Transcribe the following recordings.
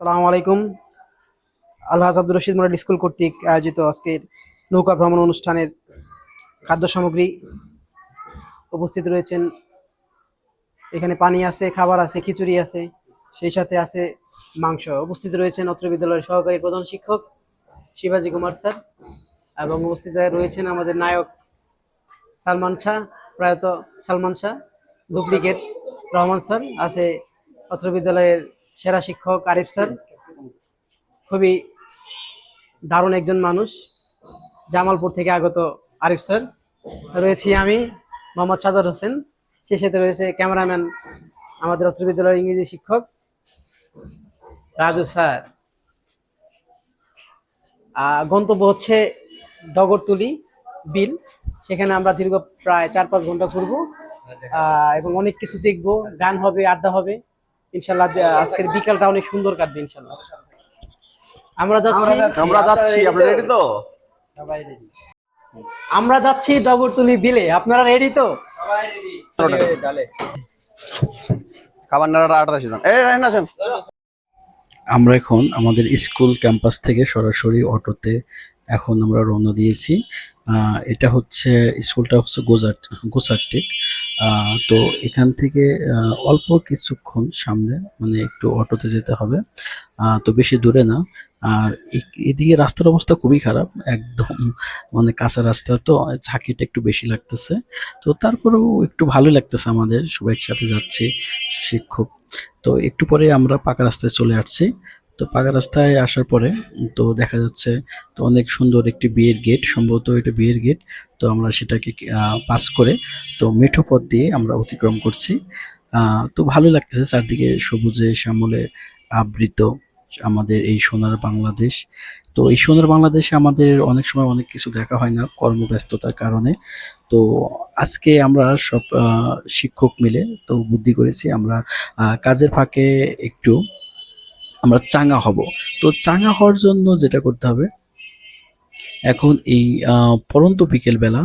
সালামু আলাইকুম। আলহাজ Abdur Rashid model school কর্তৃক আয়োজিত আজকের নৌকা ভ্রমণ অনুষ্ঠানের খাদ্য সামগ্রী উপস্থিত রয়েছেন। এখানে পানি আছে, খাবার আছে, খিচুড়ি আছে, সেই সাথে আছে মাংস। উপস্থিত রয়েছেন অত্র বিদ্যালয়ের সহকারী প্রধান শিক্ষক শিবাজী কুমার স্যার, এবং উপস্থিত রয়েছেন আমাদের নায়ক সালমান শাহ, প্রয়াত সালমান শাহ, ডুপ্লিকেট রহমান স্যার, আছে অত্র বিদ্যালয়ের সেরা শিক্ষক আরিফ স্যার, খুবই দারুণ একজন মানুষ, জামালপুর থেকে আগত আরিফ স্যার, রয়েছি আমি মোহাম্মদ সাদার হোসেন, সেই সাথে রয়েছে ক্যামেরাম্যান আমাদের অত্র বিদ্যালয়ের ইংরেজি শিক্ষক রাজু স্যার। গন্তব্য হচ্ছে ডগরতুলি বিল। সেখানে আমরা দীর্ঘ প্রায় 4-5 ঘন্টা ঘুরবো এবং অনেক কিছু দেখবো, গান হবে, আড্ডা হবে ইনশাল্লাহ। আজকের বিকালটা অনেক সুন্দর কাটবে ইনশাল্লাহ। আমরা যাচ্ছি আপনারা রেডি তো? সবাই রেডি। আমরা যাচ্ছি ডগরতুলি বিলে, আপনারা রেডি তো? সবাই রেডি। খাবার নাড়াটা 28 জন। এই রাহিন আসেন। আমরা এখন আমাদের স্কুল ক্যাম্পাস থেকে সরাসরি অটোতে এখন আমরা রওনা দিয়েছি। এটা হচ্ছে স্কুলটা হচ্ছে গোসারটেক। তো এখান থেকে অল্প কিছুক্ষণ সামনে, মানে একটু অটোতে যেতে হবে, তো বেশি দূরে না। আর এদিকে রাস্তার অবস্থা খুবই খারাপ, একদম মানে কাঁচা রাস্তা, তো ঝাঁকিটা একটু বেশি লাগতেছে। তো তারপরেও একটু ভালোই লাগতেছে, আমাদের সবাই একসাথে যাচ্ছি, শিক্ষক। তো একটু পরে আমরা পাকা রাস্তায় চলে আসছি। তো পাকা রাস্তায় আসার পরে তো দেখা যাচ্ছে তো অনেক সুন্দর একটি বিয়ের গেট, সম্ভবত এটা বিয়ের গেট। তো আমরা সেটাকে পাস করে তো মেঠো পথ দিয়ে আমরা অতিক্রম করছি। তো ভালো লাগতেছে, চারদিকে সবুজে শ্যামলে আবৃত আমাদের এই সোনার বাংলাদেশ। তো এই সোনার বাংলাদেশে আমাদের অনেক সময় অনেক কিছু দেখা হয় না কর্মব্যস্ততার কারণে। তো আজকে আমরা সব শিক্ষক মিলে তো বুদ্ধি করেছি, আমরা কাজের ফাঁকে একটু আমরা চাঙ্গা হব। তো চাঙ্গা হওয়ার জন্য যেটা করতে হবে, এখন এই পড়ন্ত বিকেলবেলা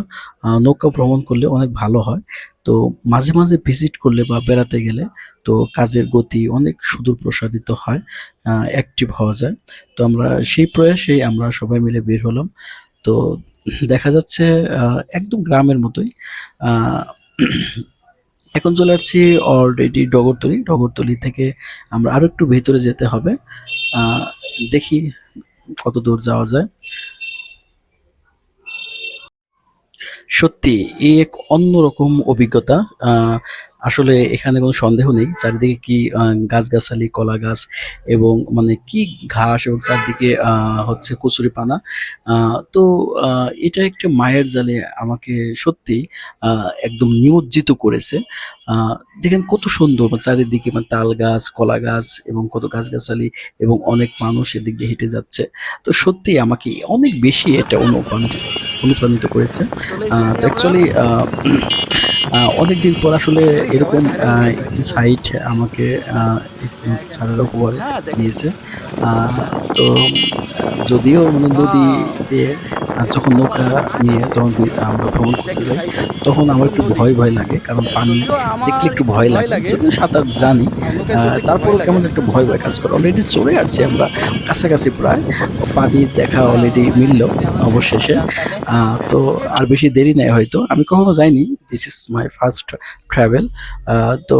নৌকা ভ্রমণ করলে অনেক ভালো হয়। তো মাঝে মাঝে ভিজিট করলে বা বেড়াতে গেলে তো কাজের গতি অনেক সুদূর প্রসারিত হয়, অ্যাক্টিভ হওয়া যায়। তো আমরা সেই প্রয়াসেই আমরা সবাই মিলে বের হলাম। তো দেখা যাচ্ছে একদম গ্রামের মতোই। আহ, এখন চলে আসছি অলরেডি ডগরতলি থেকে আমরা আরো একটু ভেতরে যেতে হবে। আহ, দেখি কত দূর যাওয়া যায়। সত্যি এই এক অন্যরকম অভিজ্ঞতা। আসলে এখানে কোনো সন্দেহ নেই, চারিদিকে কি গাছগাছালি, কলা গাছ, এবং মানে কি ঘাস, এবং চারদিকে হচ্ছে কচুরিপানা। তো এটা একটা মায়ের জালে আমাকে সত্যি একদম নিমজ্জিত করেছে। দেখেন কত সুন্দর, মানে চারিদিকে মানে তাল গাছ, কলা গাছ, এবং কত গাছগাছালি, এবং অনেক মানুষ এদিক দিয়ে হেঁটে যাচ্ছে। তো সত্যি আমাকে অনেক বেশি এটা অনুপ্রাণিত করেছে। তো অ্যাকচুয়ালি অনেকদিন পর আসলে এরকম একটি সাইট আমাকে স্যারেরা উপহার দিয়েছে। তো যদিও মানে নদীতে যখন নৌকা নিয়ে যখন আমরা ভ্রমণ করতে যাই, তখন আমার একটু ভয় ভয় লাগে, কারণ পানি দেখলে একটু ভয় লাগে, যদিও সাঁতার জানি, তারপরেও কেমন একটু ভয় ভয় কাজ করে। অলরেডি চলে আসছি আমরা কাছাকাছি, প্রায় পানির দেখা অলরেডি মিলল অবশেষে। তো আর বেশি দেরি নেই, হয়তো আমি কখনো যাইনি, this is my first travel. তো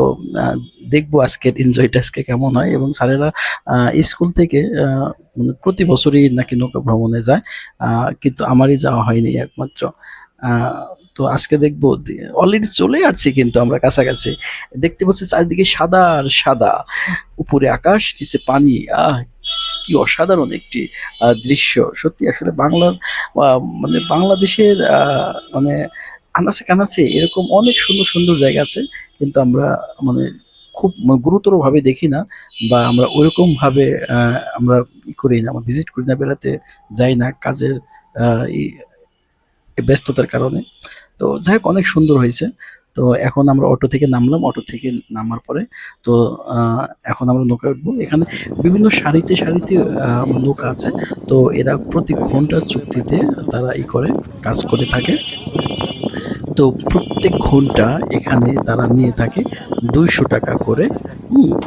দেখবো আজকের এনজয়টা আজকে কেমন হয়। এবং স্যারেরা স্কুল থেকে মানে প্রতি বছরই নাকি নৌকা ভ্রমণে যায়, কিন্তু আমারই যাওয়া হয়নি একমাত্র। তো আজকে দেখবো, অলরেডি চলে আসছি কিন্তু আমরা কাছাকাছি। দেখতে পাচ্ছি চারিদিকে সাদা আর সাদা, উপরে আকাশ, নিচে পানি। কি অসাধারণ একটি দৃশ্য! সত্যি আসলে বাংলার মানে বাংলাদেশের মানে আনাচে কানাচে এরকম অনেক সুন্দর সুন্দর জায়গা আছে, কিন্তু আমরা মানে খুব গুরুতর ভাবে দেখি না, বা আমরা ওইরকম ভাবে আমরা করি না, আমরা ভিজিট করি না, বেড়াতে যাই না কাজের এই ব্যস্ততার কারণে। তো যাই হোক, অনেক সুন্দর হয়েছে। তো এখন আমরা অটো থেকে নামলাম, অটো থেকে নামার পরে তো এখন আমরা নৌকা উঠবো। এখানে বিভিন্ন সারিতে সারিতে নৌকা আছে। তো এরা প্রতি ঘন্টা চুক্তিতে তারা করে কাজ করে থাকে। তো প্রত্যেক ঘন্টা এখানে তারা নিয়ে থাকে 200 টাকা করে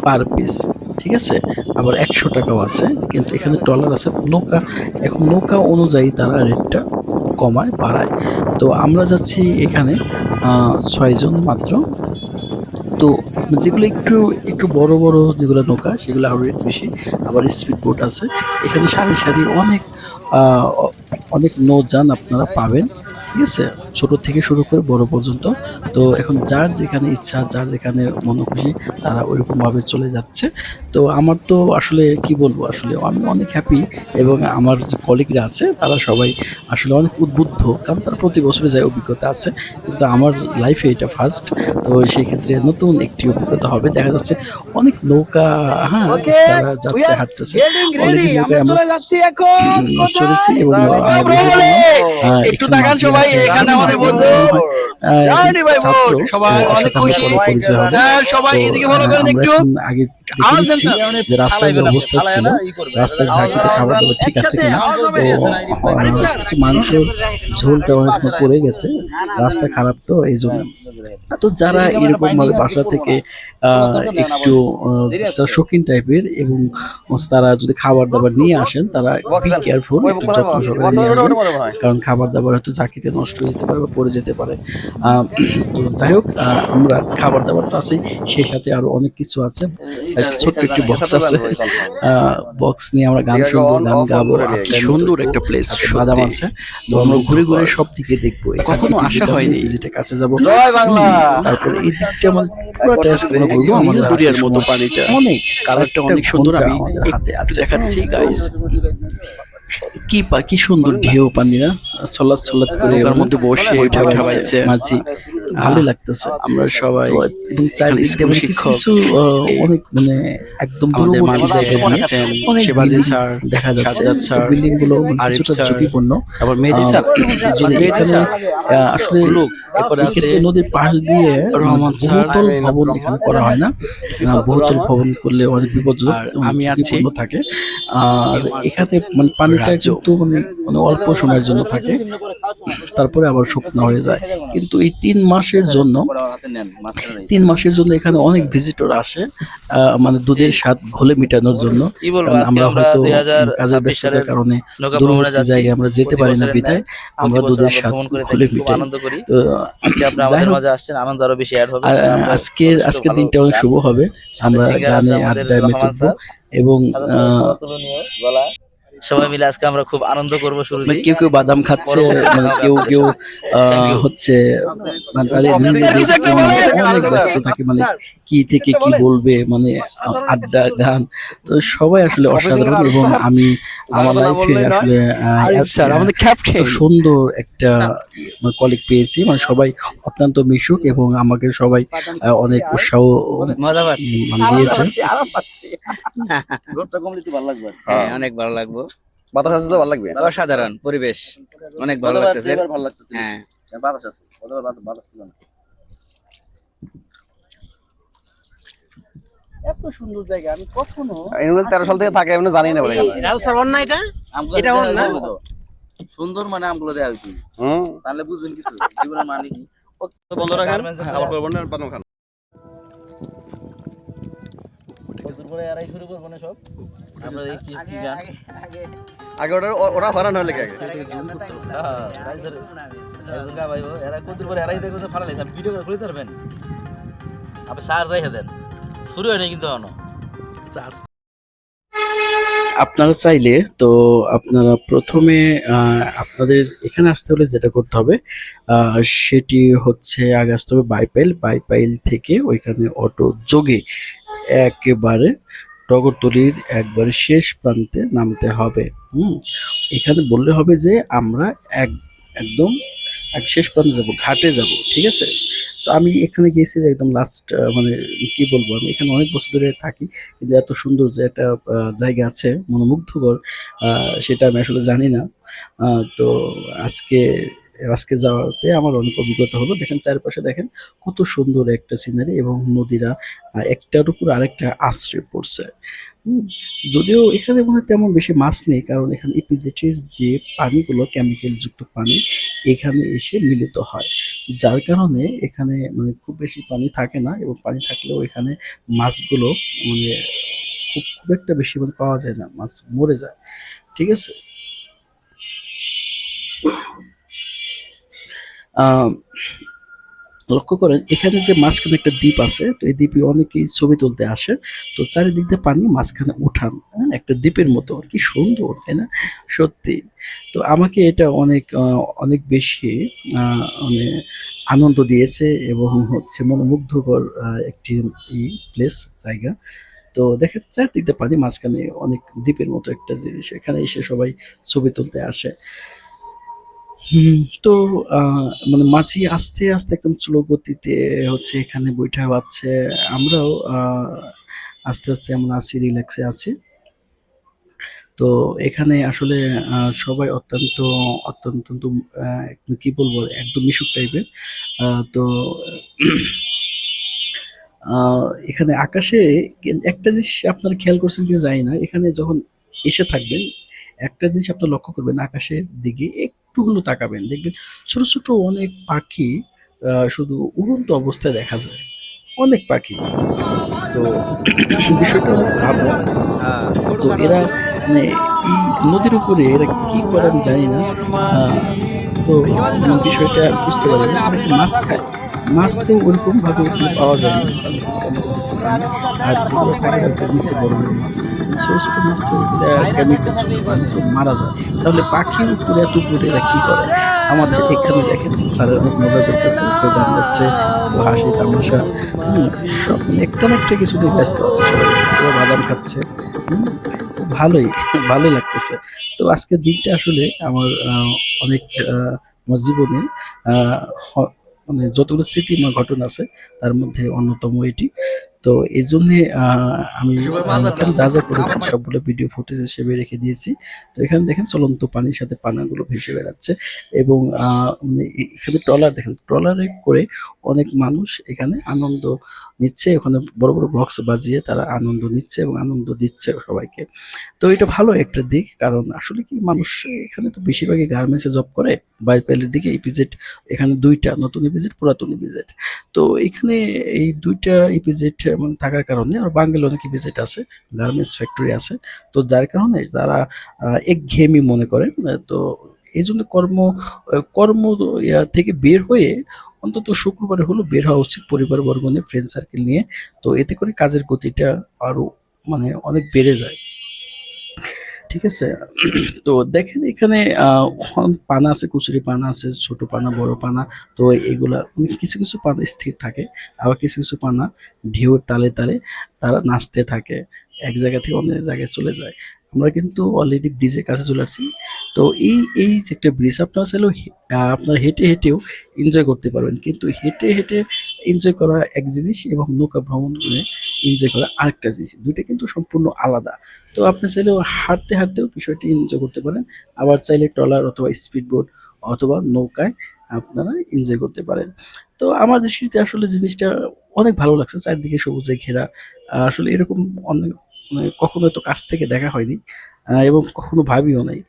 পার পিস। ঠিক আছে, আবার 100 টাকাও আছে, কিন্তু এখানে ট্রলার আছে নৌকা। এখন নৌকা অনুযায়ী তারা রেটটা কমায় বাড়ায়। তো আমরা যাচ্ছি এখানে 6 জন মাত্র। তো যেগুলো একটু একটু বড় বড় যেগুলো নৌকা সেগুলো আরো রেট বেশি। আবার স্পিড বোট আছে এখানে সারি সারি অনেক অনেক নৌযান আপনারা পাবেন, ঠিক আছে, ছোট থেকে শুরু করে বড় পর্যন্ত। তো এখন যার যেখানে ইচ্ছা, যার যেখানে মনে খুশি তারা ওইরকম ভাবে চলে যাচ্ছে। তো আমার তো আসলে কি বলবো, আসলে আমি অনেক হ্যাপি, এবং আমার যে কলিগরা আছে তারা সবাই আসলে অনেক উদ্বুদ্ধ, কারণ তারা প্রতি বছরে যায়, অভিজ্ঞতা আছে, কিন্তু আমার লাইফে এটা ফার্স্ট। তো সেই ক্ষেত্রে নতুন একটি অভিজ্ঞতা হবে। দেখা যাচ্ছে অনেক নৌকা, হ্যাঁ, তারা যাচ্ছে, হাঁটতেছে। অলরেডি নৌকায় আমরা চলেছি এবং আমরা বের হয়ে গেলাম। একটু একটু তাকান মাঝি সবাই, আছে, এখানে আমাদের মাঝি বন্ধু মনে হয়, জানি ভাই ছাত্র, বোন, সবাই তো ওর অনেক সাথে আমরা খুশি। পরে পরিচয় হবে। স্যার সবাই তো এদিকে ফলো করেন আমরা একটু। এখন আগে দেখে আওয়াজ দেন নিচ্ছি স্যার। যে রাস্তার যে অবস্থা ছিল, রাস্তার ঝাঁকিতে খাবার দাবার ঠিক আছে কিনা। তো কিছু মাংসের ঝোলটা অনেক পড়ে গেছে, রাস্তা খারাপ তো এই জন্য। তো যারা এরকম ভাবে বাসা থেকে একটু যারা শৌখিন টাইপের, এবং তারা যদি খাবার দাবার নিয়ে আসেন, তারা বি কেয়ারফুল, একটু যত্ন সহকারে নিয়ে আসবেন, কারণ খাবার দাবার হয়তো ঝাঁকিতে নষ্ট হয়ে যেতে পারে বা পড়ে যেতে পারে। তো যাই হোক, আমরা খাবার দাবার তো আছে, সেই সাথে আরো অনেক কিছু আছে। ছোট্ট একটি বক্স আছে, বক্স নিয়ে আমরা গান শুনবো, গান গাবো। সুন্দর একটা প্লেস, বাদাম আছে, তো আমরা ঘুরে ঘুরে সব দিকে দেখবো। কখনো আসা হয়নি। ভিজিটের কাছে যাবো, জয় বাংলা। তারপর এই দিকটা আমাদের পুরোটা আজকে আমরা ঘুরবো। আমাদের হাতে দরিয়ার মতো সময় পানিটা, অনেক, কালারটা 4টা অনেক সুন্দর। ঘন্টা আমি আমাদের হাতে একটু আছে। দেখাচ্ছি গাইস। কি সুন্দর ঢেউ, পানিরা ছলাৎ ছলাৎ করে নৌকার মধ্যে বসে ওইটা ওইটা বাইছে বাইছে। মাঝি, ভালো লাগতেছে। আমরা সবাই তো এবং চারিদিক স্কুল দিয়ে কিছু শিক্ষক, কিছু অনেক মানে একদম আমাদের দূরবর্তী মাঝি জায়গা দিয়ে আছেন, অনেক শিবাজি building স্যার, দেখা যাচ্ছে। সাজ্জাদ স্যার, বিল্ডিং গুলো আরিফ কিছুটা স্যার, ঝুঁকিপূর্ণ। তারপর মেহেদী স্যার, যদি মেহেদী এখানে স্যার, আসলে লোক, তারপরে আছে এক্ষেত্রে নদীর পাশ দিয়ে রহমান স্যার, বহুতল ভবন এখানে করা হয় না। বহুতল ভবন করলে অনেক বিপজ্জনক আর এবং আমি আছি ঝুঁকিপূর্ণ থাকে। আর এখানে মানে পানিটা রাজ্য। কিন্তু মানে অল্প সময়ের জন্য থাকে, তারপরে আবার শুকনো হয়ে যায়। কিন্তু এই 3 মাসের জন্য, 3 মাসের জন্য এখানে অনেক ভিজিটর আসে, মানে দুধের স্বাদ ঘোলে মিটানোর জন্য। কি বলবো, কারণ আজকে আমরা আমরা হয়তো 2026 কাজের ব্যস্ততার সালের কারণে নৌকা ভ্রমণে দূরবর্তী যাচ্ছি। জায়গায় আমরা যেতে প্রতি পারি না বছরের বিধায় ন্যায় আমরা প্রতি বছর দুধের আমরা স্বাদ ভ্রমণ করে ঘোলে থাকি, খুব মিটাই। আনন্দ করি। তো আজকে আপনি যাই আমাদের হোক, মাঝে আসছেন, আনন্দ আরো বেশি অ্যাড হবে। আজকের দিনটা অনেক শুভ হবে। আমরা সিঙ্গার আছে গানে আমাদের আড্ডায় মেতে রহমান উঠবো, স্যার, এবং অতুলনীয় গলা। সবাই মিলে আজকে আমরা খুব আনন্দ করবো শুরুতেই। কেউ কেউ বাদাম খাচ্ছে, মানে কেউ কেউ Thank you. হচ্ছে মানে তাদের নিজেদের স্যার, কিছু একটা জীবনে বলেন। অনেক ব্যস্ত থাকে, মানে কি থেকে কি বলবে, মানে আড্ডা গান, তো সবাই আসলে অসাধারণ। এবং আমি আমার লাইফে আসলে আরিফ স্যার, আমাদের এত ক্যাপ্টেন। সুন্দর একটা কলিগ পেয়েছি, মানে সবাই অত্যন্ত মিশুক, এবং আমাকে সবাই অনেক উৎসাহ দিয়েছে। হ্যাঁ, অনেক ভালো লাগবে। বাতাস আছে তো ভালো লাগবে। অসাধারণ পরিবেশ, অনেক ভালো লাগতেছে। হ্যাঁ, বাতাস আছে, বাতাস ছিল না। এত সুন্দর জায়গা আমি কখনো 13 সাল থেকে থাকে, আমি জানি না বলে গেল। রাহুল স্যার অন না এটা? এটা অন না? সুন্দর মানে আমগুলো দেওয়া হয়েছে, তাহলে বুঝবেন কিছু জীবনের মানে কি। বন্ধ রাখেন, খাবার করবেন না, পান খান। শুরু করবো না সব আমরা এই কি কি গান আগে ওরা হরান হলে আগে গাইবো, এরা কতদিন পরে এরাই দেখো ফাড়া লাইছে, ভিডিও করে খুলে পারবেন আপনি চার্জ রাইখে দেন, শুরু হয় না কিন্তু এখনো চার্জ। আপনারা চাইলে তো আপনারা প্রথমে আপনাদের এখানে আসতে হলে যেটা করতে হবে সেটি হচ্ছে আগে আসতে হবে বাইপাইল থেকে ওইখানে অটো যোগে একেবারে টগরতলির একবারে শেষ প্রান্তে নামতে হবে। এখানে বললে হবে যে আমরা একদম শেষ প্রান্তে যাব, ঘাটে যাব, ঠিক আছে। তো আমি এখানে গেছি একদম লাস্ট, মানে কি বলবো, আমি এখানে অনেক বছর ধরে থাকি, কিন্তু এত সুন্দর যে একটা জায়গা আছে মনোমুগ্ধকর, সেটা আমি আসলে জানি না। তো আজকে আজকে যাওয়াতে আমার অনেক অভিজ্ঞতা হলো। দেখেন চারপাশে, দেখেন কত সুন্দর একটা সিনারি, এবং নদীরা একটার উপর আরেকটা আশ্রয় পড়ছে। যদিও এখানে মনে হয় তেমন বেশি মাছ নেই, কারণ এখানে ইপিজেটের যে পানিগুলো কেমিক্যাল যুক্ত পানি এখানে এসে মিলিত হয়, যার কারণে এখানে মানে খুব বেশি পানি থাকে না, এবং পানি থাকলেও এখানে মাছগুলো মানে খুব খুব একটা বেশি মানে পাওয়া যায় না, মাছ মরে যায়। ঠিক আছে। আহ লক্ষ্য করেন এখানে যে মাঝখানে একটা দ্বীপ আছে, তো এই দ্বীপে অনেকেই ছবি তুলতে আসে। তো চারিদিক দিয়ে পানি, মাঝখানে উঠান, হ্যাঁ, একটা দ্বীপের মতো, কি সুন্দর তাই না? সত্যি। তো আমাকে এটা অনেক অনেক বেশি মানে আনন্দ দিয়েছে এবং হচ্ছে মনোমুগ্ধকর একটি প্লেস, জায়গা। তো দেখেন চারদিক দিয়ে পানি, মাঝখানে অনেক দ্বীপের মতো একটা জিনিস, এখানে এসে সবাই ছবি তুলতে আসে। তো মানে মাঝি আস্তে আস্তে একদম স্লো গতিতে হচ্ছে এখানে বৈঠা বাজছে। আমরাও আস্তে আস্তে আমরা আছি, রিল্যাক্সে আছি। তো এখানে আসলে সবাই অত্যন্ত অত্যন্ত একদম কি বলবো, একদম মিশুক টাইপের। তো এখানে আকাশে একটা জিনিস আপনারা খেয়াল করছেন কিনা জানি না, এখানে যখন এসে থাকবেন একটা জিনিস আপনারা লক্ষ্য করবেন, আকাশের দিকে একটু হলেও তাকাবেন, দেখবেন ছোট ছোট অনেক পাখি শুধু উড়ন্ত অবস্থায় দেখা যায়, অনেক পাখি। তো বিষয়টা অনেক ভাবনা। তো এরা মানে এই নদীর উপরে এরা কি করে আমি জানি না। তো আমি বিষয়টা বুঝতে পারি না। অনেকে মাছ খায়, মাছ তো ওরকম ভাবে ওখানে পাওয়া যায় না, আর যেগুলো থাকে হয়তো নিচে বড় বড় মাছ, ছোট ছোট মাছ তো এগুলো কেমিক্যাল চলে পানি তো মারা যায়। তাহলে পাখি উপরে এত উপরে এরা কি করে? আমাদের এখানে দেখেন স্যারের অনেক মজা করতেছে, কেউ গান গাচ্ছে, কেউ হাসি তামাশা, সব মানে একটা না একটা কিছু নিয়ে ব্যস্ত আছে সবাই, কেউ বাদাম খাচ্ছে। ভালোই ভালোই লাগতেছে। তো আজকের দিনটা আসলে আমার অনেক আমার জীবনে আহ, হ- মানে যতগুলো স্মৃতি আমার ঘটনা আছে তার মধ্যে অন্যতম এটি। তো এই জন্যে আমি এখানে যা যা করেছি সবগুলো ভিডিও ফুটেজ হিসেবে রেখে দিয়েছি। তো এখানে দেখেন চলন্ত পানির সাথে পানাগুলো ভেসে বেড়াচ্ছে এবং মানে এখানে ট্রলার দেখেন, ট্রলারে করে অনেক মানুষ এখানে আনন্দ নিচ্ছে, ওখানে বড় বড় বক্স বাজিয়ে তারা আনন্দ নিচ্ছে এবং আনন্দ দিচ্ছে সবাইকে। তো এটা ভালো একটা দিক, কারণ আসলে কি মানুষ এখানে তো বেশিরভাগই গার্মেন্টসে জব করে, বাইপাইলের দিকে ইপিজেড, এখানে দুইটা নতুন ইপিজেড, পুরাতন ইপিজেড। তো এখানে এই দুইটা ইপিজেড থাকার কারণে আর বাঙালি অনেক ইপিজেড আছে, গার্মেন্টস ফ্যাক্টরি আছে। তো যার কারণে তারা একঘেয়েমি মনে করে। তো এই জন্য কর্ম থেকে বের হয়ে অন্তত শুক্রবারে হলো বের হওয়া উচিত পরিবারবর্গ নিয়ে, ফ্রেন্ড সার্কেল নিয়ে। তো এতে করে কাজের গতিটা আরো মানে অনেক বেড়ে যায়। ঠিক আছে। তো দেখেন এখানে পানা আছে, কুচুরি পানা আছে, ছোট পানা, বড় পানা। তো এগুলা মানে কিছু কিছু পানা স্থির থাকে, আবার কিছু কিছু পানা ঢেউর তালে তালে তারা নাচতে থাকে, এক জায়গা থেকে অন্য জায়গায় চলে যায়। আমরা কিন্তু অলরেডি ব্রিজের কাছে চলে আসছি। তো এই যে একটা ব্রিজ, আপনারা চাইলেও আপনারা হেঁটে হেঁটেও এনজয় করতে পারবেন, কিন্তু হেঁটে হেঁটে এনজয় করা এক জিনিস এবং নৌকা ভ্রমণ করে এনজয় করা আরেকটা জিনিস, দুইটা কিন্তু সম্পূর্ণ আলাদা। তো আপনি চাইলেও হাঁটতে হাঁটতেও বিষয়টি এনজয় করতে পারেন, আবার চাইলে ট্রলার অথবা স্পিড বোট অথবা নৌকায় আপনারা এনজয় করতে পারেন। তো আমার দৃষ্টিতে আসলে জিনিসটা অনেক ভালো লাগছে, চারদিকে সবুজে ঘেরা। আসলে এরকম অনেক মানে কখনো তো কাছ থেকে দেখা হয়নি, এবং কখনো ভাবিও নাই।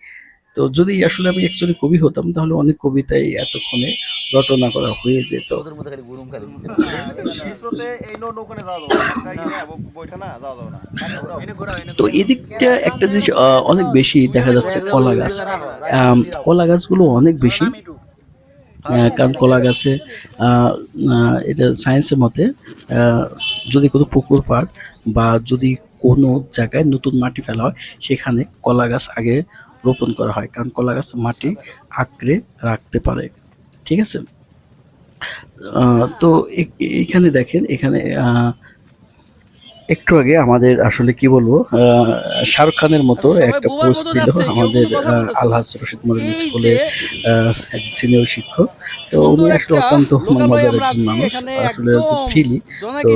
তো যদি আসলে আমি অ্যাকচুয়ালি কবি হতাম তাহলে অনেক কবিতাই এতক্ষণে রটনা করা হয়ে যেত। ওদের মধ্যে খালি গুরুম খালি তো এদিকটা একটা জিনিস অনেক বেশি দেখা যাচ্ছে, কলা গাছ। কলা গাছগুলো অনেক বেশি, কারণ কলা গাছে এটা সায়েন্সের মতে যদি কোনো পুকুর পাড় বা যদি কোনো জায়গায় নতুন মাটি ফেলা হয় সেখানে কলা গাছ আগে রোপণ করা হয়, কারণ কলা গাছ মাটি আঁকড়ে রাখতে পারে। ঠিক আছে। তো এখানে দেখেন, এখানে একটু আগে আমাদের আসলে কি বলবো, শাহরুখ খানের মতো একটা পোস্ট দিল আমাদের আলহাজ রশিদ মডেল স্কুলের সিনিয়র শিক্ষক। তো উনি আসলে অত্যন্ত মজার একজন মানুষ, আসলে খুব ফ্রিলি। তো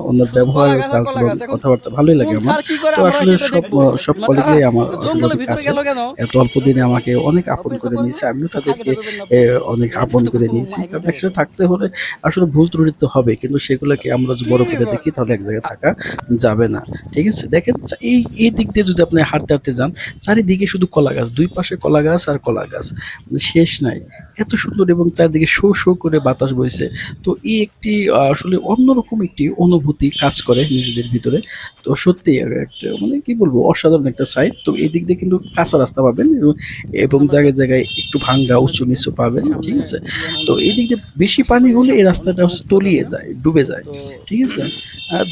ওনার ব্যবহার, চালচলন, কথাবার্তা ভালোই লাগে আমার। তো আসলে সব কলিগই আমার আসলে অনেক কাছে, এত অল্প দিনে আমাকে অনেক আপন করে নিয়েছে, আমিও তাদেরকে অনেক আপন করে নিয়েছি। কারণ একসাথে থাকতে হলে আসলে ভুল ত্রুটি তো হবে, কিন্তু সেগুলোকে আমরা যদি বড় করে দেখি তাহলে এক জায়গায় থাকা যাবে না। ঠিক আছে, দেখেন এই এই দিক দিয়ে যদি আপনি হাঁটতে হাঁটতে যান, চারিদিকে শুধু কলা গাছ, দুই পাশে কলা গাছ আর কলা গাছ, মানে শেষ নাই। এত সুন্দর এবং চারিদিকে শো শো করে বাতাস বইছে। তো এই একটি আসলে অন্যরকম একটি অনুভূতি কাজ করে নিজেদের ভিতরে। তো সত্যি একটা মানে কি বলবো, অসাধারণ একটা সাইড। তো এই দিক দিয়ে কিন্তু কাঁচা রাস্তা পাবেন এবং জায়গায় জায়গায় একটু ভাঙ্গা উঁচু নিচু পাবেন। ঠিক আছে, তো এই দিক দিয়ে বেশি পানি হলে এই রাস্তাটা হচ্ছে তলিয়ে যায়, ডুবে যায়। ঠিক আছে, আর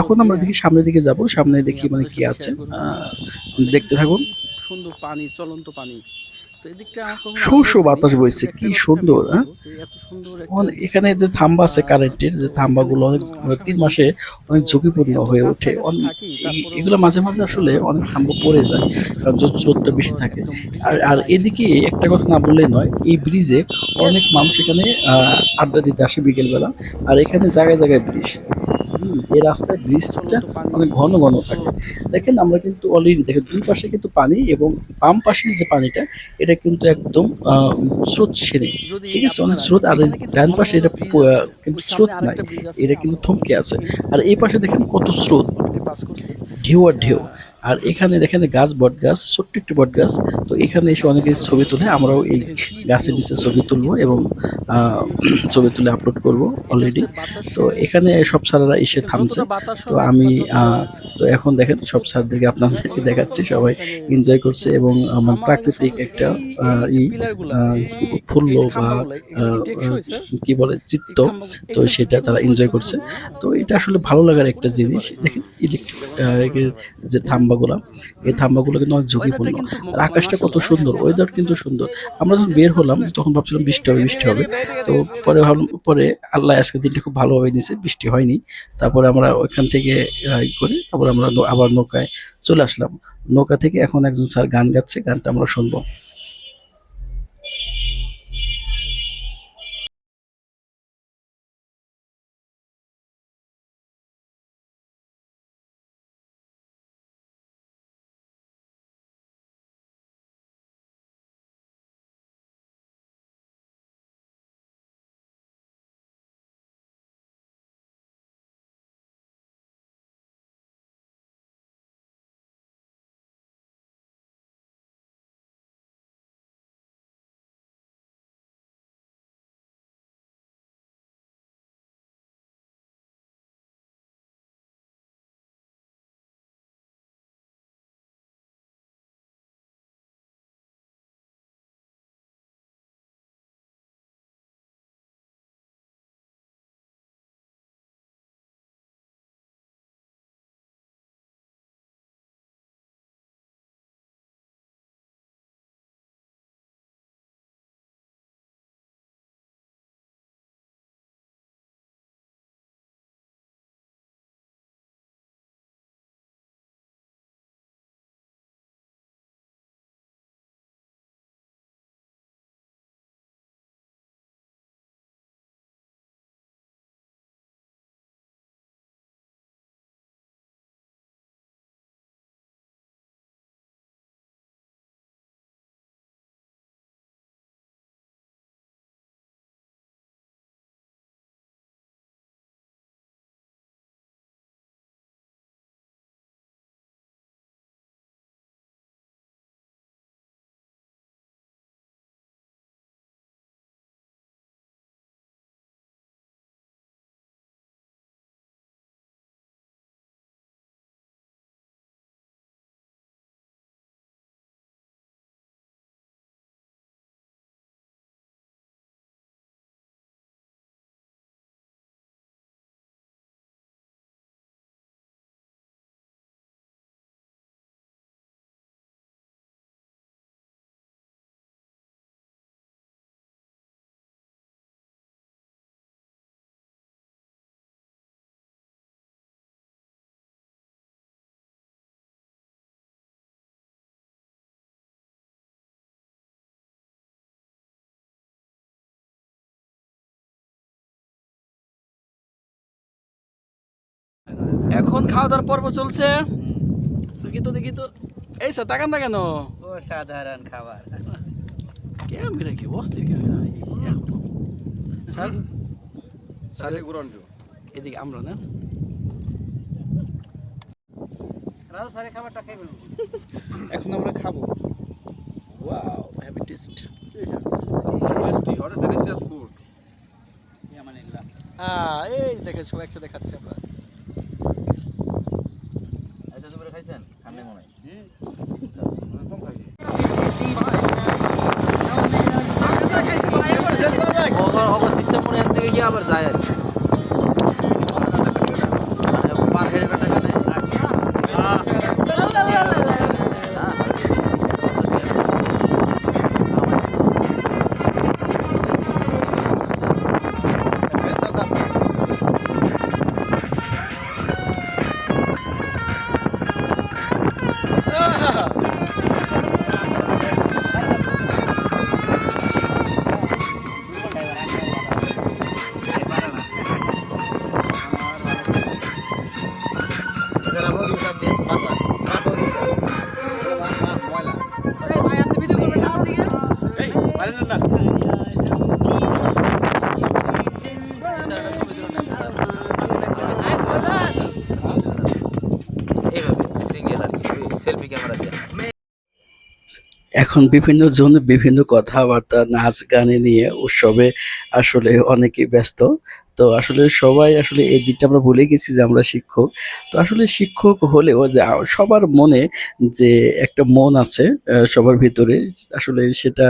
এখন আমরা দেখি সামনের দিকে যাব, সামনে দেখি মানে কি আছে, দেখতে থাকুন। সুন্দর পানি, চলন্ত পানি। তো এদিকটা আমার কখনো শো শো বাতাস বইছে, কি সুন্দর। হ্যাঁ, এত সুন্দর এখানে যে থাম্বা আছে কারেন্টের, যে থাম্বাগুলো অনেক 3 মাসে অনেক ঝুঁকিপূর্ণ হয়ে ওঠে। এগুলো মাঝে মাঝে আসলে অনেক থাম্বা পড়ে যায়, কারণ স্রোতটা বেশি থাকে। আর এদিকে একটা কথা না বললেই নয়, এই ব্রিজে অনেক মানুষ এখানে আড্ডা দিতে আসে বিকেলবেলা। আর এখানে জায়গায় জায়গায় ব্রিজ, এই রাস্তায় ব্রিজটা অনেক ঘন ঘন থাকে। দেখেন আমরা কিন্তু অলরেডি দেখেন দুই পাশে কিন্তু পানি, এবং বাম পাশের যে পানিটা এটা কিন্তু একদম স্রোত সেরে, ঠিক আছে, অনেক স্রোত। আর ডান পাশে এটা কিন্তু স্রোত নাই, এটা কিন্তু থমকে আছে। আর এই পাশে দেখেন কত স্রোত, ঢেউ আর ঢেউ। আর এখানে দেখেন গাছ, বট গাছ, ছোট্ট একটি বট গাছ। তো এখানে এসে অনেকে ছবি তুলে, আমরাও এই গাছের নিচে ছবি তুলবো এবং ছবি তুলে আপলোড করব অলরেডি। তো এখানে সব স্যারেরা এসে থামছে। তো আমি তো এখন দেখেন সব স্যারদেরকে আপনাদেরকে দেখাচ্ছি, সবাই এনজয় করছে এবং আমার প্রাকৃতিক একটা উৎফুল্ল বা কি বলে চিত্ত, তো সেটা তারা এনজয় করছে। তো এটা আসলে ভালো লাগার একটা জিনিস। দেখেন ইলেকট্রিক যে থাম্বাগুলো, এই থাম্বাগুলো কিন্তু অনেক ঝুঁকিপূর্ণ। আর আকাশটা কত সুন্দর, ওয়েদার কিন্তু সুন্দর। আমরা যখন বের হলাম তখন ভাবছিলাম বৃষ্টি হবে বৃষ্টি হবে, তো পরে ভাবলাম, পরে আল্লাহ আজকে দিনটা খুব ভালোভাবে দিয়েছে, বৃষ্টি হয়নি। তারপরে আমরা ওইখান থেকে করে তারপরে আমরা আবার নৌকায় চলে আসলাম। নৌকা থেকে এখন একজন স্যার গান গাচ্ছে, গানটা আমরা শুনবো। এখন খাওয়া দাওয়ার পর্ব চলছে। দেখি তো দেখি তো, এই স্যার তাকান না কেন? অসাধারণ খাবার। ক্যামেরা কি অস্থির ক্যামেরা এখনো। স্যার স্যার এদিকে আমরা না এখন আমরা খাবো। Wow, happy taste. এই দেখেন সবাই একসাথে খাচ্ছে আমরা। এটা দুপুরে খাইছেন? খান নাই মনে হয়। সিস্টেম মনে এর থেকে গিয়ে আবার যায় আর কি। পার হেড টাকা নেয়। এইভাবে সিঙ্গেল আর কি সেলফি ক্যামেরা দিয়ে। এখন বিভিন্ন জন বিভিন্ন কথাবার্তা নাচ গানে নিয়ে উৎসবে আসলে অনেকেই ব্যস্ত। তো আসলে সবাই আসলে এই দিকটা আমরা ভুলে গেছি যে আমরা শিক্ষক। তো আসলে শিক্ষক হলেও যে সবার মনে যে একটা মন আছে সবার ভিতরে, আসলে সেটা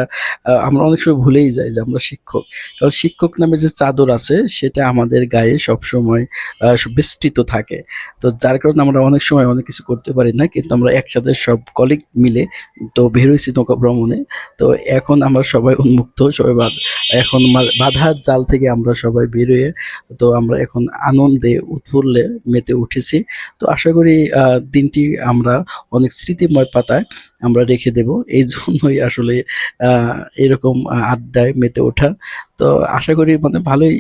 আমরা অনেক সময় ভুলেই যাই যে আমরা শিক্ষক। কারণ শিক্ষক নামে যে চাদর আছে সেটা আমাদের গায়ে সবসময় বেষ্টিত থাকে। তো যার কারণে আমরা অনেক সময় অনেক কিছু করতে পারি না, কিন্তু আমরা একসাথে সব কলিগ মিলে তো বের হয়েছি নৌকা ভ্রমণে। তো এখন আমরা সবাই উন্মুক্ত, সবাই এখন বাধার জাল থেকে আমরা সবাই বের হয়ে, তো আমরা এখন আনন্দে উৎফুল্লে মেতে উঠেছি। তো আশা করি দিনটি আমরা অনেক স্মৃতিময় পাতায় আমরা রেখে দেব। এই জন্যই আসলে এরকম আড্ডায় মেতে ওঠা। তো আশা করি মানে ভালোই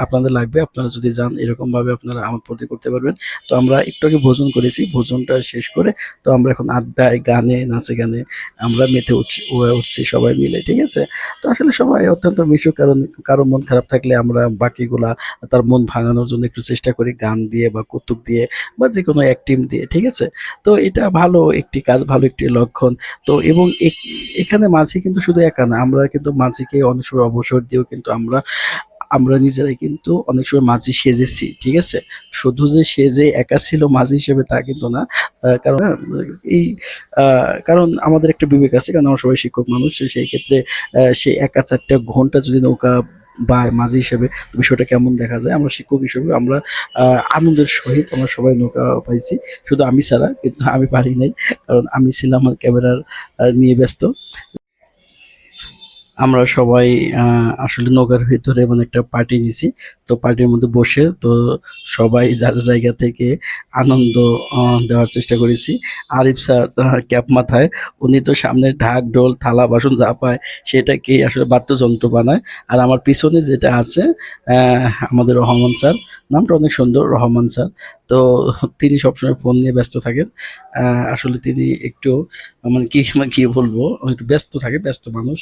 আপনাদের লাগবে। আপনারা যদি যান এরকম ভাবে আপনারা আমার প্রতি করতে পারবেন। তো আমরা একটু আগে ভোজন করেছি, ভোজনটা শেষ করে তো আমরা এখন আড্ডায় গানে নাচে গানে আমরা মেতে উঠছি সবাই মিলে, ঠিক আছে? তো আসলে সবাই অত্যন্ত মিশুক, কারণ কারো মন খারাপ থাকলে আমরা বাকিগুলা তার মন ভাঙানোর জন্য একটু চেষ্টা করি গান দিয়ে বা কৌতুক দিয়ে বা যে কোনো অ্যাক্টিং দিয়ে, ঠিক আছে? তো এটা ভালো একটি কাজ, ভালো একটি লক্ষণ। তো এবং এখানে মাঝি কিন্তু শুধু একা না, আমরা কিন্তু মাঝিকে অনেক সময় অবসর দিয়েও কিন্তু আমরা আমরা নিজেরাই কিন্তু অনেক সময় মাঝি সেজেছি, ঠিক আছে? শুধু যে সেজে একা ছিল মাঝি হিসেবে তা কিন্তু না। কারণ এই কারণ আমাদের একটা বিবেক আছে, কারণ আমরা সবাই শিক্ষক মানুষ। সেই ক্ষেত্রে সে একা ৪টা ঘন্টা যদি নৌকা বা মাঝি হিসেবে বিষয়টা কেমন দেখা যায়, আমরা শিক্ষক হিসেবে আমরা আনন্দের সহিত আমরা সবাই নৌকা পাইছি। শুধু আমি ছাড়া, কিন্তু আমি পারি নাই, কারণ আমি ছিলাম আমার ক্যামেরার নিয়ে ব্যস্ত। আমরা সবাই আসলে নৌকার ভিতরে মানে একটা পার্টি দিছি। তো পার্টির মধ্যে বসে তো সবাই যার জায়গা থেকে আনন্দ দেওয়ার চেষ্টা করেছি। আরিফ স্যার ক্যাপ মাথায়, উনি তো সামনে ঢাক ঢোল থালা বাসন যা পায় সেটাকে আসলে বাদ্যযন্ত্র বানায়। আর আমার পিছনে যেটা আছে আমাদের রহমান স্যার, নামটা অনেক সুন্দর, রহমান স্যার। তো তিনি সবসময় ফোন নিয়ে ব্যস্ত থাকেন। আসলে তিনি একটু মানে কি বলবো, একটু ব্যস্ত থাকে, ব্যস্ত মানুষ।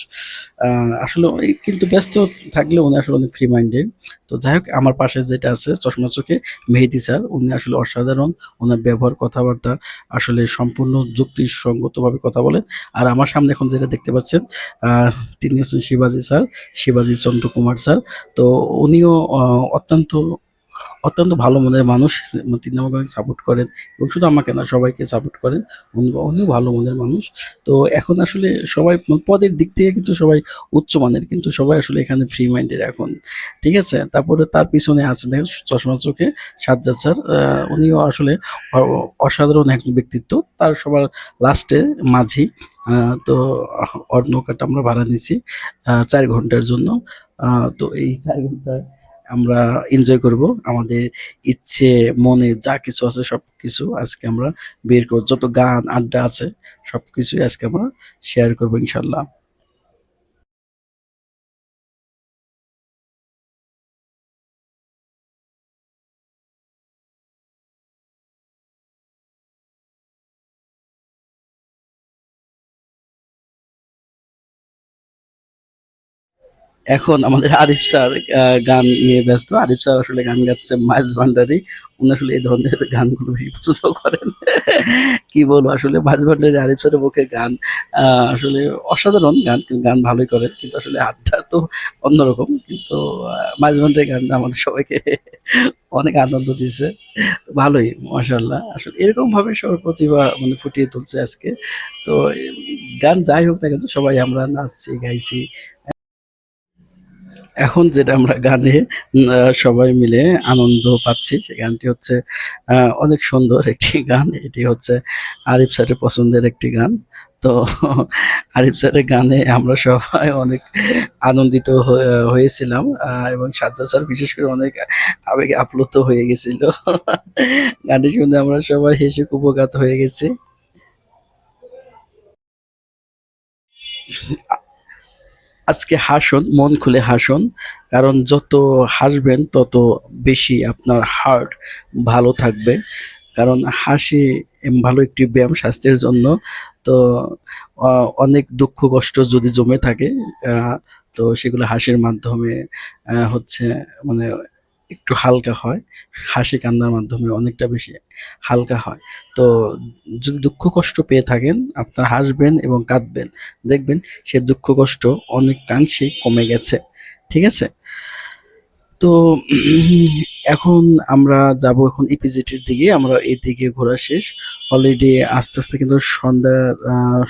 আসলে কিন্তু ব্যস্ত থাকলেও উনি আসলে অনেক ফ্রি মাইন্ডেড। তো যাই হোক, আমার পাশে যেটা আছে চশমা চোখে মেহেদী স্যার, উনি আসলে অসাধারণ। ওনার ব্যবহার কথাবার্তা আসলে সম্পূর্ণ যুক্তিসঙ্গতভাবে কথা বলেন। আর আমার সামনে এখন যেটা দেখতে পাচ্ছেন আহ, তিনি হচ্ছেন শিবাজী স্যার, শিবাজী চন্দ্র কুমার স্যার। তো উনিও অত্যন্ত অত্যন্ত ভালো মনের মানুষ। তিনি আমাকে অনেক সাপোর্ট করেন এবং শুধু আমাকে না, সবাইকে সাপোর্ট করেন। উনিও ভালো মনের মানুষ। তো এখন আসলে সবাই পদের দিক থেকে কিন্তু সবাই উচ্চমানের, কিন্তু সবাই আসলে এখানে ফ্রি মাইন্ডের এখন, ঠিক আছে? তারপরে তার পিছনে আছে দেখেন চশমা চোখে সাজ্জাদ স্যার, উনিও আসলে অসাধারণ একজন ব্যক্তিত্ব। তার সবার লাস্টে মাঝি। তো ওর নৌকাটা আমরা ভাড়া নিছি 4 ঘন্টার জন্য। তো এই 4 ঘন্টা আমরা এনজয় করব। আমাদের ইচ্ছে মনে যা কিছু আছে সবকিছু আজকে আমরা বের করব, যত গান আড্ডা আছে সবকিছুই আজকে আমরা শেয়ার করবো ইনশাল্লাহ। এখন আমাদের আরিফ স্যার গান নিয়ে ব্যস্ত। আরিফ স্যার আসলে গান গাচ্ছে মাইলস ভান্ডারি। উনি আসলে এই ধরনের গানগুলো বেশি পছন্দ করেন। কি বলবো আসলে মাইলস ভান্ডারি আরিফ স্যারের মুখে গান আসলে অসাধারণ গান, কিন্তু গান ভালোই করেন। কিন্তু আসলে আড্ডা তো অন্যরকম। কিন্তু মাইলস ভান্ডারির গানটা আমাদের সবাইকে অনেক আনন্দ দিছে। তো ভালোই মাশাআল্লাহ। আসলে এরকমভাবে সবার প্রতিভা মানে ফুটিয়ে তুলছে আজকে। তো গান যাই হোক না কেন সবাই আমরা নাচছি, গাইছি। এখন যেটা আমরা গানে সবাই মিলে আনন্দ পাচ্ছি সেই গানটি হচ্ছে অনেক সুন্দর একটি গান। এটি হচ্ছে আরিফ স্যারের পছন্দের একটি গান। তো আরিফ স্যারের গানে আমরা সবাই অনেক আনন্দিত হয়েছিলাম এবং সাজ্জাদ স্যার বিশেষ করে অনেক আবেগে আপ্লুত হয়ে গেছিল। গানটি শুনে আমরা সবাই হেসে কুপোকাত হয়ে গেছি। আজকে হাসুন, মন খুলে হাসুন। কারণ যত হাসবেন তত বেশি আপনার হার্ট ভালো থাকবে। কারণ হাসি ভালো একটি ব্যায়াম স্বাস্থ্যের জন্য। তো অনেক দুঃখ কষ্ট যদি জমে থাকে তো সেগুলো হাসির মাধ্যমে হচ্ছে মানে একটু হালকা হয়। হাসি কান্নার মাধ্যমে অনেকটা বেশি হালকা হয়। তো যদি দুঃখ কষ্ট পেয়ে থাকেন আপনারা হাসবেন এবং কাঁদবেন। দেখবেন সে দুঃখ কষ্ট অনেকাংশেই কমে গেছে। ঠিক আছে? তো এখন আমরা যাব এখন ইপিজেটির দিকে। আমরা এদিকে ঘোরা শেষ। অলরেডি আস্তে, আস্তে কিন্তু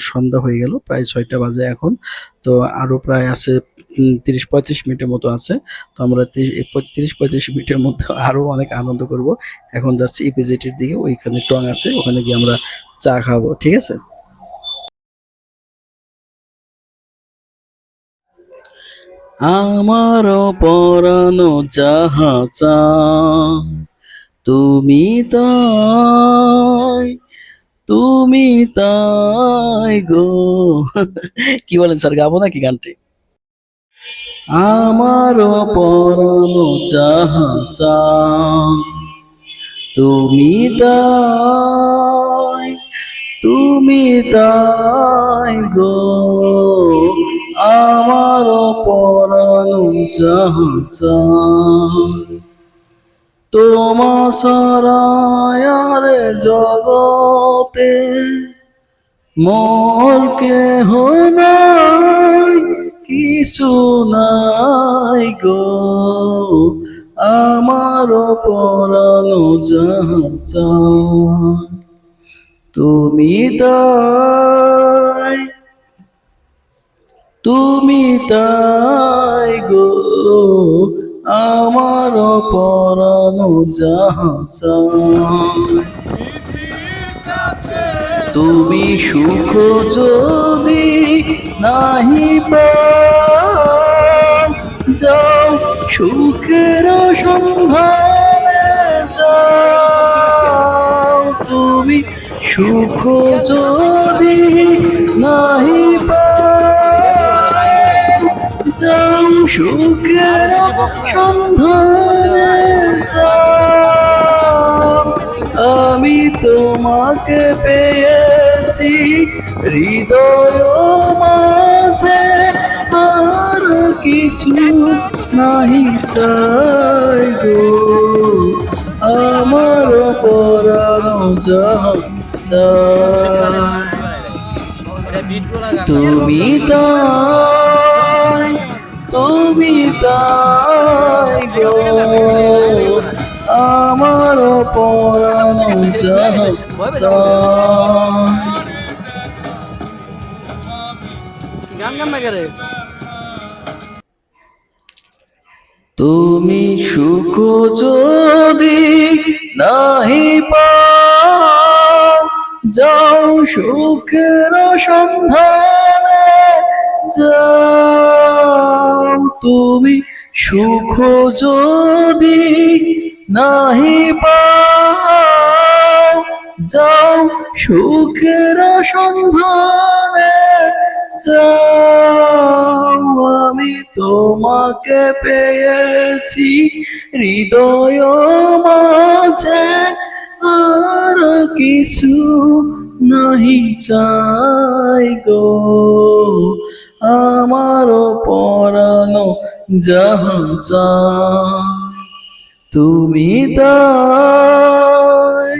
সন্ধ্যা হয়ে গেল। প্রায় ৬টা বাজে এখন। তো আরো প্রায় আছে ৩০-৩৫ মিনিটের মতো আছে। তো আমরা ৩০-৩৫ মিনিটের মধ্যে আরো অনেক আনন্দ করব। এখন যাচ্ছি ইপিজেটির দিকে। ওইখানে টং আছে। ওখানে গিয়ে আমরা চা খাবো। ঠিক আছে? আমারও পরানো যাহা চায় তুমি তাই, তুমি তাই গো। কি বলেন স্যার, গাবো নাকি গানটি? আমারও পরানো যাহা চায় তুমি তাই, তুমি তাই গো। আমারও পরানো যাহা চায় তোমা সারায় আর জগতে মোর কেহ নাই, কিছু নাই গো। আমার পরানো যাহা চায় তুমি তাই, তুমি তাই গো। আমার পরানো যাহা চায় তুমি সুখ যদি নাহি পাও, যাও সুখের সন্ধানে যাও। তুমি সুখ যদি নাহি পাও, যাও সুখের সন্ধানে যাও। আমি তোমাকে পেয়েছি হৃদয় মাঝে, আর কিছু নাহি চাই গো। আমার পরানো যাহা চায় তুমি তাই, তুমি তাই গো। আমার পরানো যাহা চায়। গান গান না করে তুমি সুখ যদি নাহি পাও, যাও সুখের সন্ধানে যাও। তুমি সুখ যদি নাহি পাও, যাও সুখের সন্ধানে যাও। আমি তোমাকে পেয়েছি হৃদয় মাঝে, আর কিছু নাহি চাই গো। আমারও পরানো যাহা চায় তুমি তাই,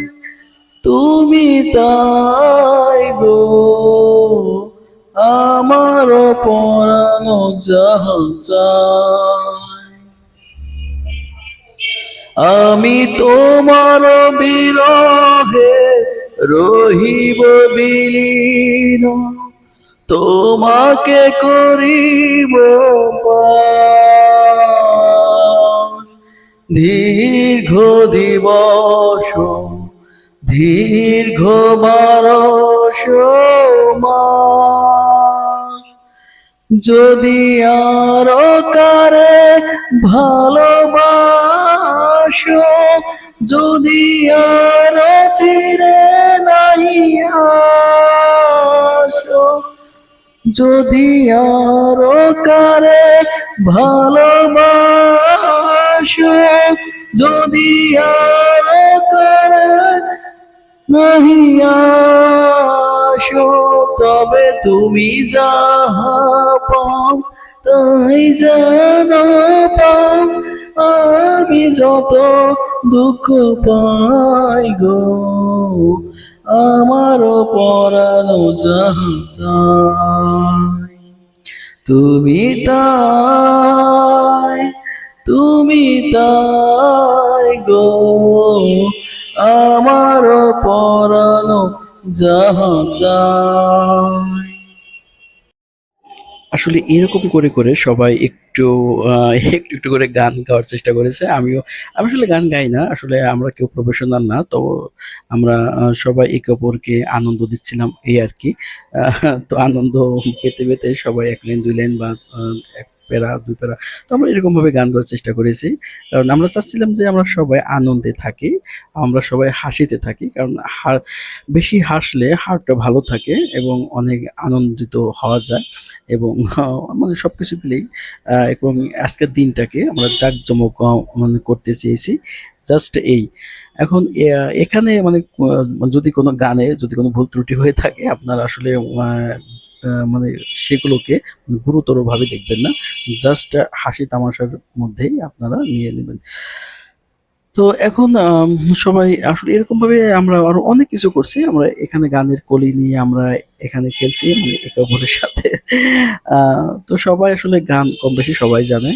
তুমি তাই গো, আমারও পরানো যাহা চায়। আমি তোমার বিরহে রহিব বিলীন, তোমাকে করিব পার। দীর্ঘ দিবস, দীর্ঘ বারস মাস, যদি আরো কারে ভালোবাসো, যদি আরো ফিরে নাই আসো, যদি আরো কারে ভালোবাসো, যদি আরো কারে নাহি আসো, তবে তুমি যাহা পাও তাই যেন পাও, আমি যত দুঃখ পাই গো, আমারও পরানো যাহা চায় তুমি তাই, তুমি তাই গো, আমারও পরানো যাহা চায়। আসলে এরকম করে করে সবাই একটু একটু একটু করে গান গাওয়ার চেষ্টা করেছে। আমি আসলে গান গাই না। আসলে আমরা কেউ প্রফেশনাল না। তো আমরা সবাই একে অপরকে আনন্দ দিচ্ছিলাম এই আরকি। তো আনন্দ পেতে, পেতে সবাই ১ লাইন ২ লাইন বা ১ প্যারা ২ প্যারা। তো আমরা এরকমভাবে গান করার চেষ্টা করেছি। কারণ আমরা চাচ্ছিলাম যে আমরা সবাই আনন্দে থাকি। আমরা সবাই হাসিতে থাকি। কারণ বেশি হাসলে হার্টটা ভালো থাকে এবং অনেক আনন্দিত হওয়া যায়। এবং মানে সবকিছু মিলেই এবং আজকের দিনটাকে আমরা জাঁকজমক মানে করতে চেয়েছি। জাস্ট এই। এখন এখানে মানে যদি কোনো গানে যদি কোনো ভুল ত্রুটি হয়ে থাকে আপনারা আসলে মানে সেগুলোকে গুরুতরভাবে দেখবেন না। জাস্ট হাসি তামাশার মধ্যেই আপনারা নিয়ে নিবেন। তো এখন সবাই আসলে এরকমভাবে আমরা আরো অনেক কিছু করছি। আমরা এখানে গানের কলি নিয়ে আমরা এখানে খেলছি মানে একে অপরের সাথে। আ তো সবাই আসলে গান কম বেশি সবাই জানে।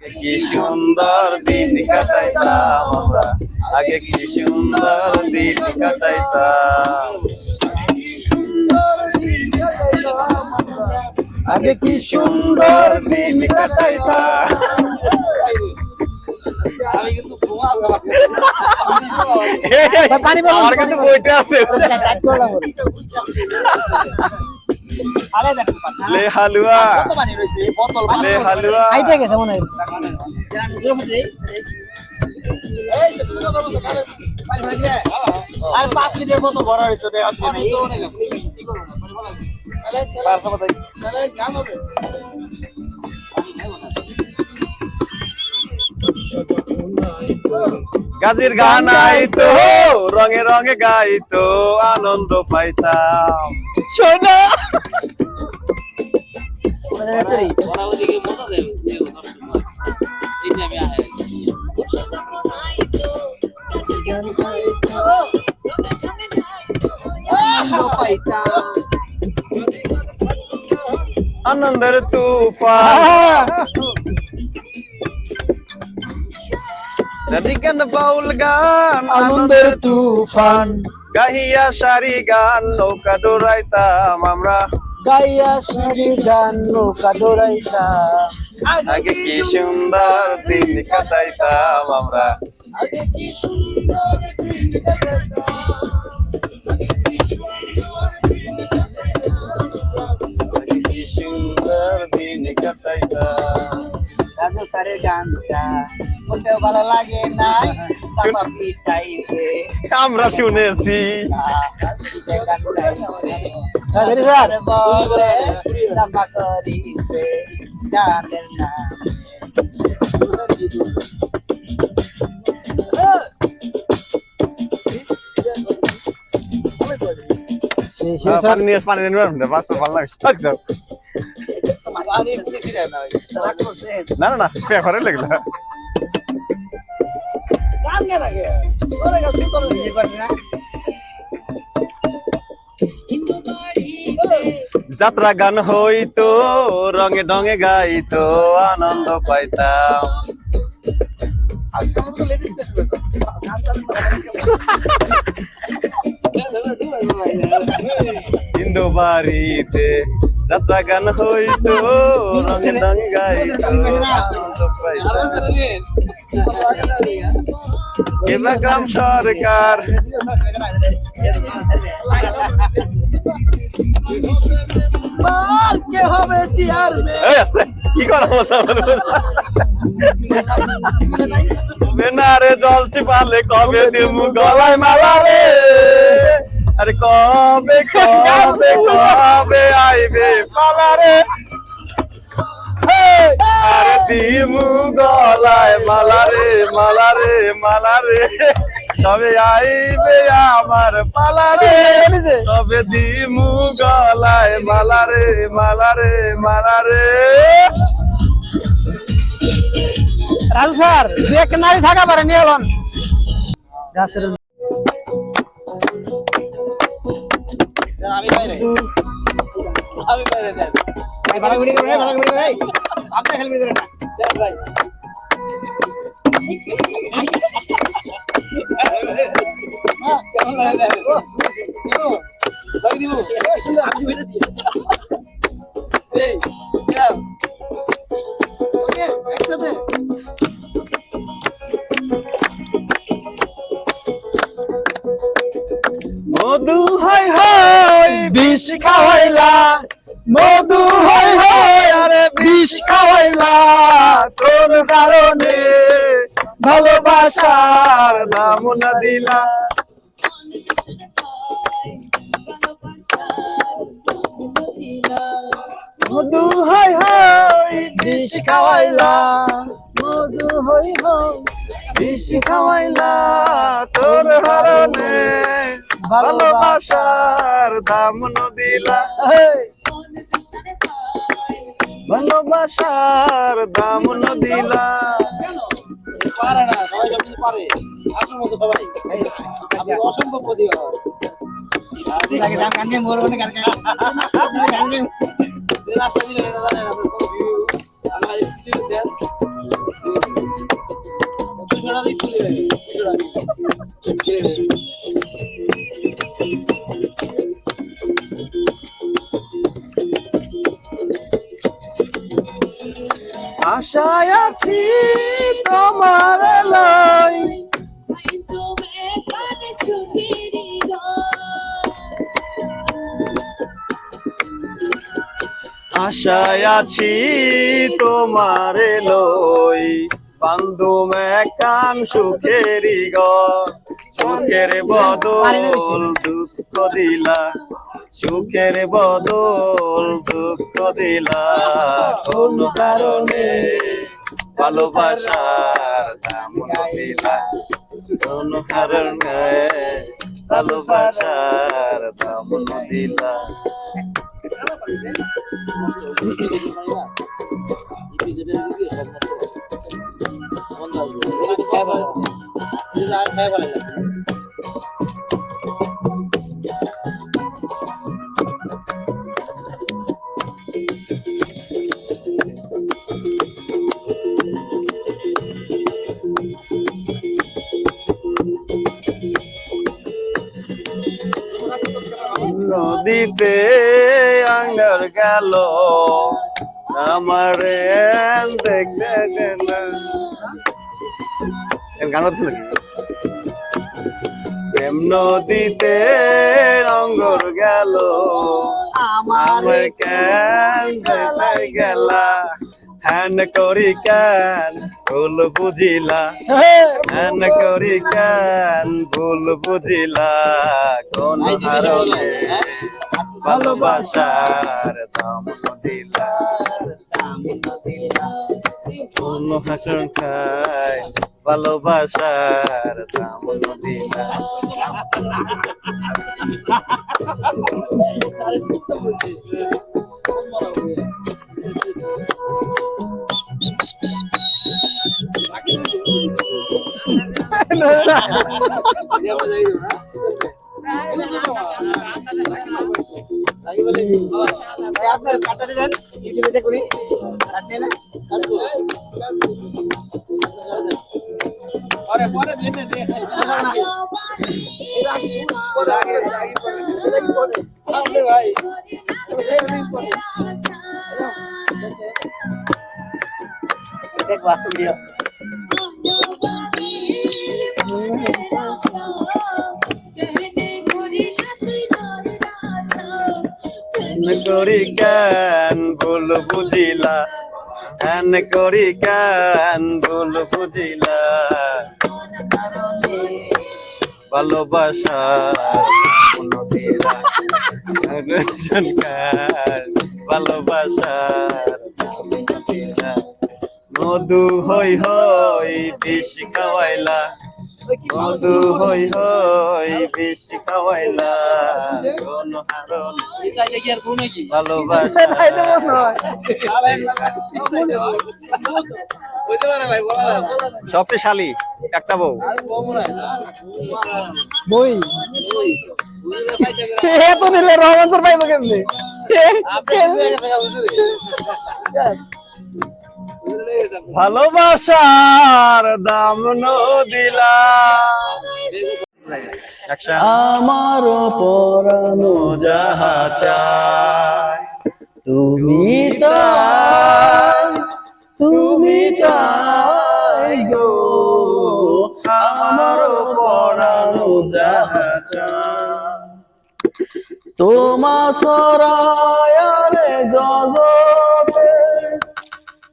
কি সুন্দর দিন কাটাইতাম আমরা, আগে কি সুন্দর দিন কাটাইতাম, আগে কি সুন্দর দিন কাটাইতাম। আমার কাছে বইটা আছে। লে হালুয়া, লে হালুয়া। গেছে মনে হয়। আর 5 লিটার মতো ভরা হয়েছে রে। গাজির গান আইতো, রঙে রঙে গাইতো, আনন্দ পাইতাম। শোনো আনন্দের তুফান, গান বাউল গান, আনন্দের তুফান, গাহিয়া সারি গান, নৌকা দৌড়াইতাম আমরা, গাইয়া সারি গান, নৌকা দৌড়াইতাম। আগে কি সুন্দর দিন কাটাইতাম আমরা, আগে কি সুন্দর দিন কাটাইতাম। রাজু স্যারের গানটা মোটেও ভালো লাগে না, সাপা পিটাইছে আমরা শুনেছি, বলে সাপা করিছে গানের না। পানি নিয়ে বাস ভালো লাগছে। না না না, পেপারে লাগলো। যাত্রা গান হইতো, রঙে ঢঙে গাইতো, আনন্দ পাইতাম। হিন্দু বাড়িতে যাত্রা গান হইতো, রঙে ঢঙে গাইতো, আনন্দ পাইতাম। এবার গ্রাম সরকার এই আস্তে কি করা বেনারে জল চিপালে কবে দিমু গলায় মালা রে, আরে কবে কবে কবে আইবে পালা রে, আরে দিমু গলায় মালা রে, মালা রে, মালা রে, তবে আইবে আমার পালা রে, তবে দিমু গলায় মালা রে, মালা রে, মালা রে। রাজু স্যার দু একটা নারী থাকা পারে নিয়ে এলাম গাছের ভালো ভিডিও করে ভালো ভিডিও করে আপনি খেল ভিডিও করে কেমন লাগে ও লাগি দিব আমি ভিডিও দিই এই ওকে একসাথে মধু হয় হয় বিষ খাওয়াইলা, মধু হয় হয় আরে বিষ খাওয়াইলা, তোর কারণে ভালোবাসার দাম না দিলা। মধু হয় হয় বিষ খাওয়াইলা, মধু হয় হয় বিষ খাওয়াইলা, তোর কারণে ভালোবাসার দাম না দিলা, ভালোবাসার দাম না দিলা। পারে না, সবাই সব কিছু পারে, আপনার মতো সবাই আপনি অসম্ভব প্রতিভা। গান গেম বলবো না গান গেম রাস্তা দিলে জানেন আপনার কত ভিউ আমার আশায় আছি তোমার লাই, আশায় আছি তোমার লই, বান্ধব কান সুখেরি ঘর, সুখের বদল দুঃখ দিলা, সুখের বদল দুঃখ দিলা, কোন কারণে ভালোবাসার দাম দিলা, কোন কারণে ভালোবাসার দাম দিলা। নদীতে আঙ্গার গেল আমার দেখতে গেল, গান হচ্ছে নাকি? প্রেম নদীতে অঙ্গর গেল আমার কেন দেখতে গেলা, হ্যান করি কেন ভুল বুঝিলা, হ্যান করি কেন ভুল বুঝিলা, কোন হারণে ভালোবাসার দাম দিলা, কোন হাসন খায় ভালোবাসার দাম দিলা। আপনার কাটাতে দেন, ইউটিউবে করি কাটতে না। দেখবা ভিডিও করি কেন ভুল বুঝিলা, হ্যান করি কেন ভুল বুঝিলা, ভালোবাসা ভালোবাসার মধু হই হই বেশি খাওয়াইলা, মধু হই হই বেশি খাওয়াইলা, কোন হারণে ভালোবাসা সবচেয়ে শালি একটা বউ বই এত নিলে রহমান স্যার পাইবো কেমনে? ভালোবাসার দাম দিলা, আমার পরানো যাহা চায় তুমি তাই, তুমি তাই গো, আমার পরানো যাহা চায়, তোমা সরায়ারে জগতে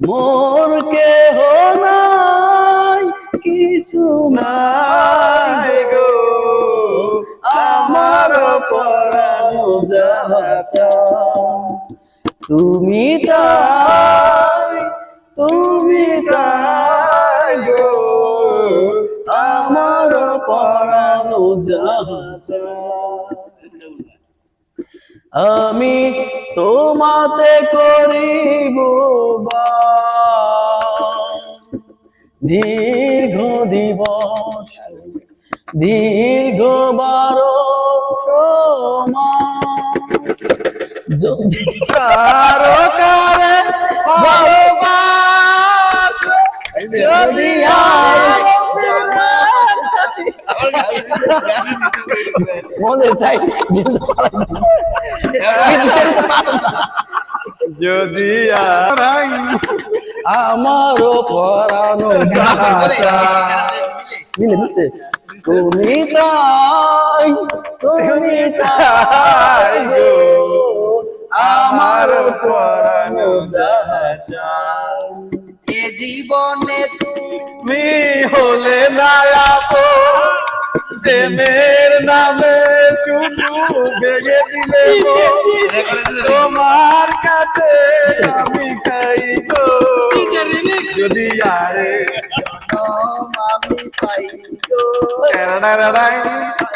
মোর কেহ নাই, কিছু নাই গো, আমার পরানো যাহা চায়, তুমি তাই, তুমি তাই গো, আমার পরানো যাহা চায়, আমি তোমাতে করিব দীর্ঘ দিবস, দীর্ঘ 12 মাস, যদি কারো কারে ভালোবাসো, যদি আর মনে চাই কিন্তু পারে না। কিন্তু সেটা তো পারে না। যদি হারাই আমারও পরানো মিলে মিশে তুমি তাই গো আমার পরানো জাহাজ এ জীবনে তুমি হলে না আপন, প্রেমের নামে শুধু ভেঙে দিলে মন। তোমার কাছে আমি খাই গো যদি আরে আমি পাই গো টারারারাই।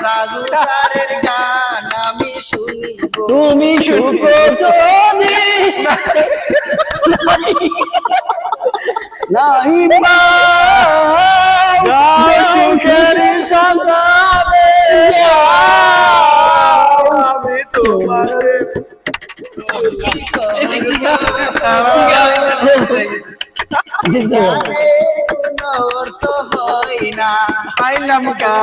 রাজু স্যারের গান আমি শুনিব তুমি সুখ যদি নাই গাও সুখের সন্ধানে যাও, আমি তোমার অর্থ হয় না পাইলাম কা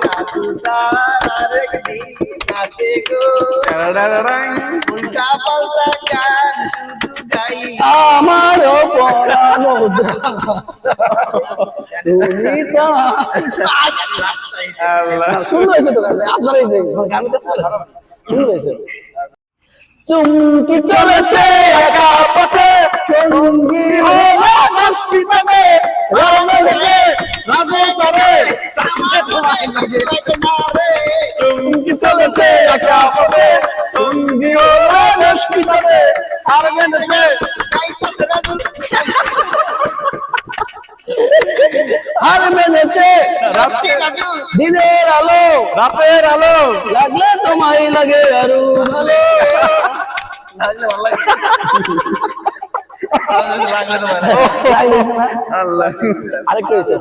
রাজু স্যার একদিন আছে গো টারারারাই। উল্টা পাল্টা গান শুধু গাই আমারও পরানো তুমি আল্লাহ সুন্দর হয়েছে তো গান আপনার এই যে গানটা সুন্দর হয়েছে চুমকি চলেছে একা পথে সঙ্গী হলো দশটি পথে রাজে সবে চুমকি চলেছে একা পথে সঙ্গী হলো দশটি পথে আর মেনেছে আর মেনেছে দিনের আলো রাতের আলো লাগলে তোমায় লাগে আরো ভালো লাগলে না আল্লাহ আরেকটা হয়েছে